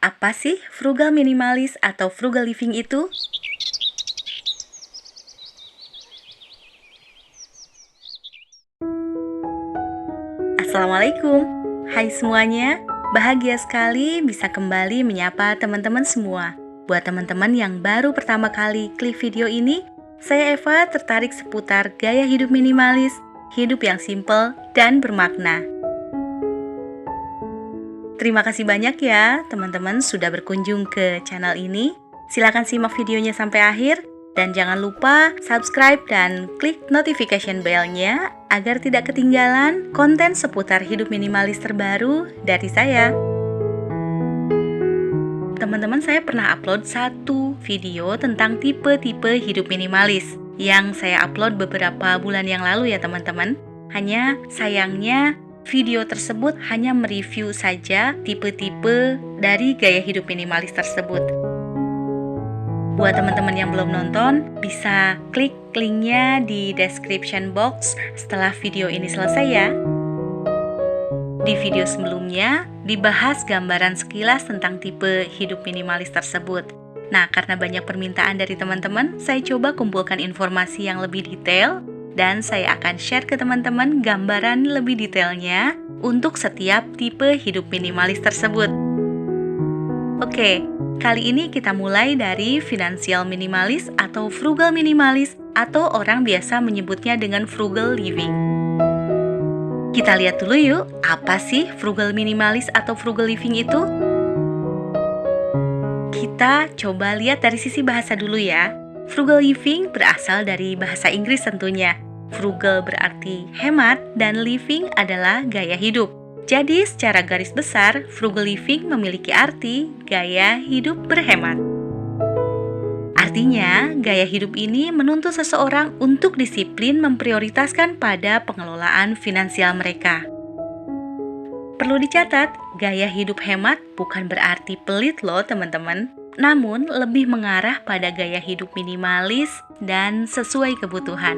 Apa sih frugal minimalis atau frugal living itu? Assalamualaikum. Hai semuanya, bahagia sekali bisa kembali menyapa teman-teman semua. Buat teman-teman yang baru pertama kali klik video ini, saya Eva tertarik seputar gaya hidup minimalis, hidup yang simple dan bermakna. Terima kasih banyak ya teman-teman sudah berkunjung ke channel ini. Silakan simak videonya sampai akhir dan jangan lupa subscribe dan klik notification bell-nya agar tidak ketinggalan konten seputar hidup minimalis terbaru dari saya. Teman-teman, saya pernah upload satu video tentang tipe-tipe hidup minimalis yang saya upload beberapa bulan yang lalu ya teman-teman. Hanya sayangnya video tersebut hanya mereview saja tipe-tipe dari gaya hidup minimalis tersebut. Buat teman-teman yang belum nonton, bisa klik linknya di description box setelah video ini selesai ya. Di video sebelumnya, dibahas gambaran sekilas tentang tipe hidup minimalis tersebut. Nah, karena banyak permintaan dari teman-teman, saya coba kumpulkan informasi yang lebih detail dan saya akan share ke teman-teman gambaran lebih detailnya untuk setiap tipe hidup minimalis tersebut. Oke, kali ini kita mulai dari financial minimalis atau frugal minimalis atau orang biasa menyebutnya dengan frugal living. Kita lihat dulu yuk, apa sih frugal minimalis atau frugal living itu? Kita coba lihat dari sisi bahasa dulu ya. Frugal living berasal dari bahasa Inggris tentunya. Frugal berarti hemat dan living adalah gaya hidup. Jadi secara garis besar, frugal living memiliki arti gaya hidup berhemat. Artinya, gaya hidup ini menuntut seseorang untuk disiplin memprioritaskan pada pengelolaan finansial mereka. Perlu dicatat, gaya hidup hemat bukan berarti pelit loh teman-teman. Namun, lebih mengarah pada gaya hidup minimalis dan sesuai kebutuhan.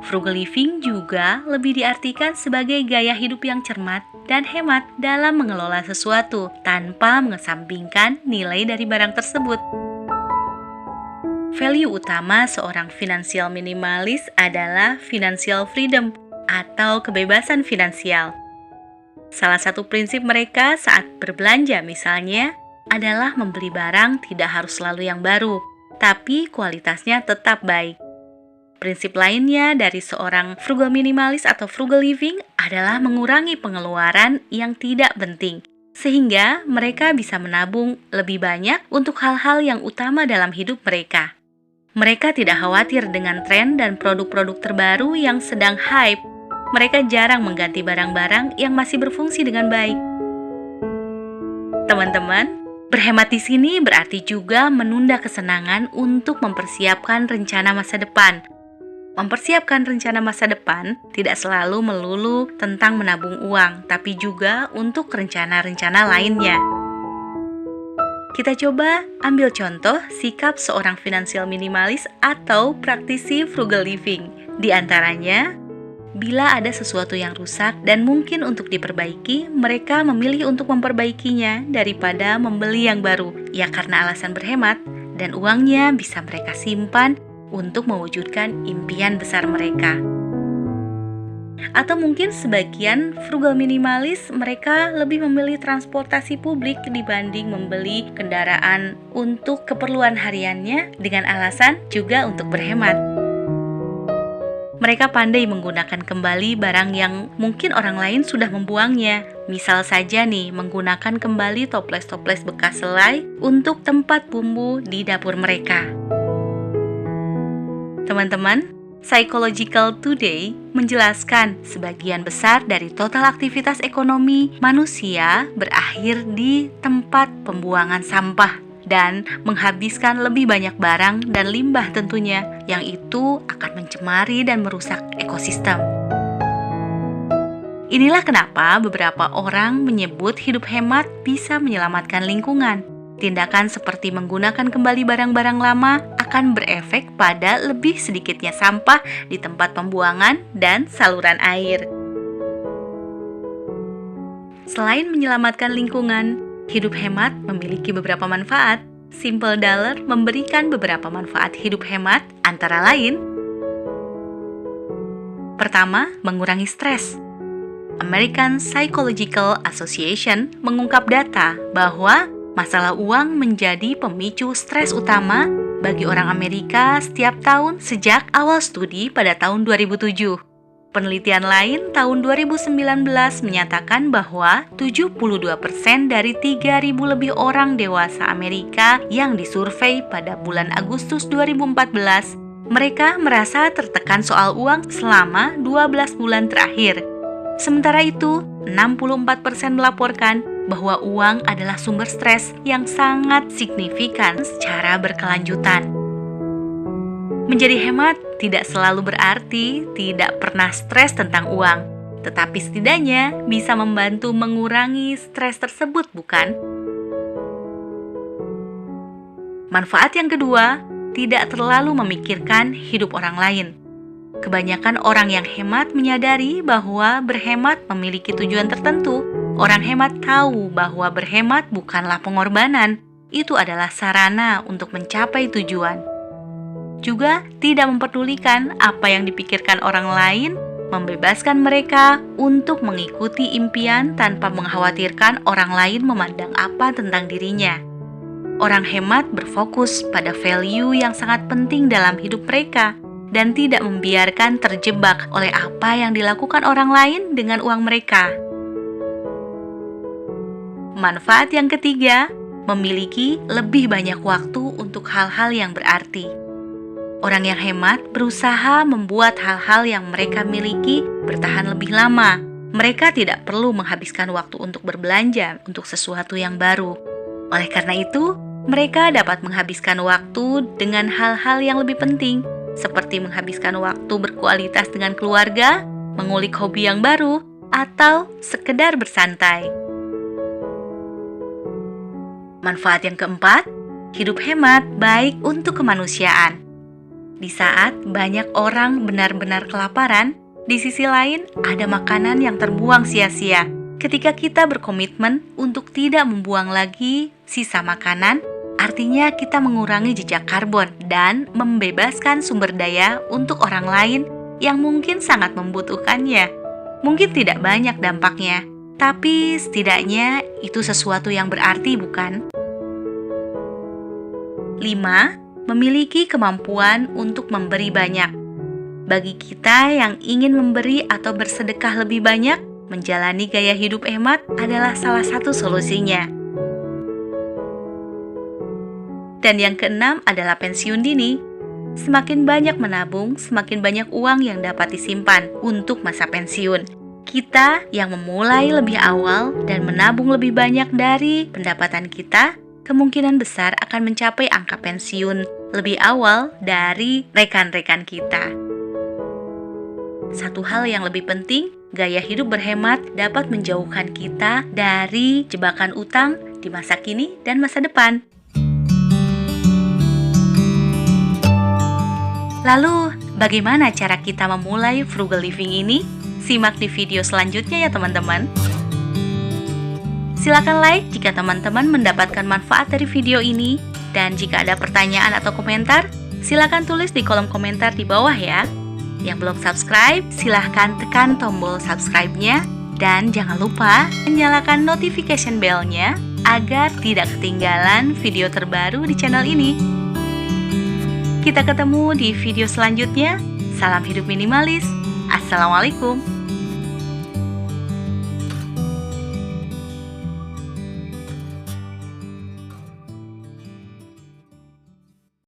Frugal living juga lebih diartikan sebagai gaya hidup yang cermat dan hemat dalam mengelola sesuatu tanpa mengesampingkan nilai dari barang tersebut. Value utama seorang financial minimalis adalah financial freedom atau kebebasan finansial. Salah satu prinsip mereka saat berbelanja misalnya adalah membeli barang tidak harus selalu yang baru, tapi kualitasnya tetap baik. Prinsip lainnya dari seorang frugal minimalis atau frugal living adalah mengurangi pengeluaran yang tidak penting, sehingga mereka bisa menabung lebih banyak untuk hal-hal yang utama dalam hidup mereka. Mereka tidak khawatir dengan tren dan produk-produk terbaru yang sedang hype. Mereka jarang mengganti barang-barang yang masih berfungsi dengan baik. Teman-teman, berhemat di sini berarti juga menunda kesenangan untuk mempersiapkan rencana masa depan. Mempersiapkan rencana masa depan tidak selalu melulu tentang menabung uang, tapi juga untuk rencana-rencana lainnya. Kita coba ambil contoh sikap seorang financial minimalis atau praktisi frugal living. Di antaranya, bila ada sesuatu yang rusak dan mungkin untuk diperbaiki, mereka memilih untuk memperbaikinya daripada membeli yang baru. Ya karena alasan berhemat dan uangnya bisa mereka simpan untuk mewujudkan impian besar mereka. Atau mungkin sebagian frugal minimalis mereka lebih memilih transportasi publik dibanding membeli kendaraan untuk keperluan hariannya dengan alasan juga untuk berhemat. Mereka pandai menggunakan kembali barang yang mungkin orang lain sudah membuangnya. Misal saja nih, menggunakan kembali toples-toples bekas selai untuk tempat bumbu di dapur mereka. Teman-teman, Psychological Today menjelaskan sebagian besar dari total aktivitas ekonomi manusia berakhir di tempat pembuangan sampah dan menghabiskan lebih banyak barang dan limbah tentunya, yang itu akan mencemari dan merusak ekosistem. Inilah kenapa beberapa orang menyebut hidup hemat bisa menyelamatkan lingkungan. Tindakan seperti menggunakan kembali barang-barang lama akan berefek pada lebih sedikitnya sampah di tempat pembuangan dan saluran air. Selain menyelamatkan lingkungan, Hidup hemat memiliki beberapa manfaat. Simple Dollar memberikan beberapa manfaat hidup hemat, antara lain: pertama, mengurangi stres. American Psychological Association mengungkap data bahwa masalah uang menjadi pemicu stres utama bagi orang Amerika setiap tahun sejak awal studi pada tahun 2007. Penelitian lain tahun 2019 menyatakan bahwa 72% dari 3.000 lebih orang dewasa Amerika yang disurvei pada bulan Agustus 2014, mereka merasa tertekan soal uang selama 12 bulan terakhir. Sementara itu, 64% melaporkan bahwa uang adalah sumber stres yang sangat signifikan secara berkelanjutan. Menjadi hemat tidak selalu berarti tidak pernah stres tentang uang, tetapi setidaknya bisa membantu mengurangi stres tersebut, bukan? Manfaat yang kedua, tidak terlalu memikirkan hidup orang lain. Kebanyakan orang yang hemat menyadari bahwa berhemat memiliki tujuan tertentu. Orang hemat tahu bahwa berhemat bukanlah pengorbanan, itu adalah sarana untuk mencapai tujuan. Juga tidak memperdulikan apa yang dipikirkan orang lain, membebaskan mereka untuk mengikuti impian tanpa mengkhawatirkan orang lain memandang apa tentang dirinya. Orang hemat berfokus pada value yang sangat penting dalam hidup mereka dan tidak membiarkan terjebak oleh apa yang dilakukan orang lain dengan uang mereka. Manfaat yang ketiga, memiliki lebih banyak waktu untuk hal-hal yang berarti. Orang yang hemat berusaha membuat hal-hal yang mereka miliki bertahan lebih lama. Mereka tidak perlu menghabiskan waktu untuk berbelanja untuk sesuatu yang baru. Oleh karena itu, mereka dapat menghabiskan waktu dengan hal-hal yang lebih penting, seperti menghabiskan waktu berkualitas dengan keluarga, mengulik hobi yang baru, atau sekedar bersantai. Manfaat yang keempat, hidup hemat baik untuk kemanusiaan. Di saat banyak orang benar-benar kelaparan, di sisi lain ada makanan yang terbuang sia-sia. Ketika kita berkomitmen untuk tidak membuang lagi sisa makanan, artinya kita mengurangi jejak karbon dan membebaskan sumber daya untuk orang lain yang mungkin sangat membutuhkannya. Mungkin tidak banyak dampaknya, tapi setidaknya itu sesuatu yang berarti, bukan? 5. Memiliki kemampuan untuk memberi banyak. Bagi kita yang ingin memberi atau bersedekah lebih banyak, menjalani gaya hidup hemat adalah salah satu solusinya. Dan yang keenam adalah pensiun dini. Semakin banyak menabung, semakin banyak uang yang dapat disimpan untuk masa pensiun. Kita yang memulai lebih awal dan menabung lebih banyak dari pendapatan kita, kemungkinan besar akan mencapai angka pensiun lebih awal dari rekan-rekan kita. Satu hal yang lebih penting, gaya hidup berhemat dapat menjauhkan kita dari jebakan utang di masa kini dan masa depan. Lalu, bagaimana cara kita memulai frugal living ini? Simak di video selanjutnya ya teman-teman. Silakan like jika teman-teman mendapatkan manfaat dari video ini. Dan jika ada pertanyaan atau komentar, silakan tulis di kolom komentar di bawah ya. Yang belum subscribe, silahkan tekan tombol subscribe-nya. Dan jangan lupa nyalakan notification bell-nya agar tidak ketinggalan video terbaru di channel ini. Kita ketemu di video selanjutnya. Salam hidup minimalis. Assalamualaikum.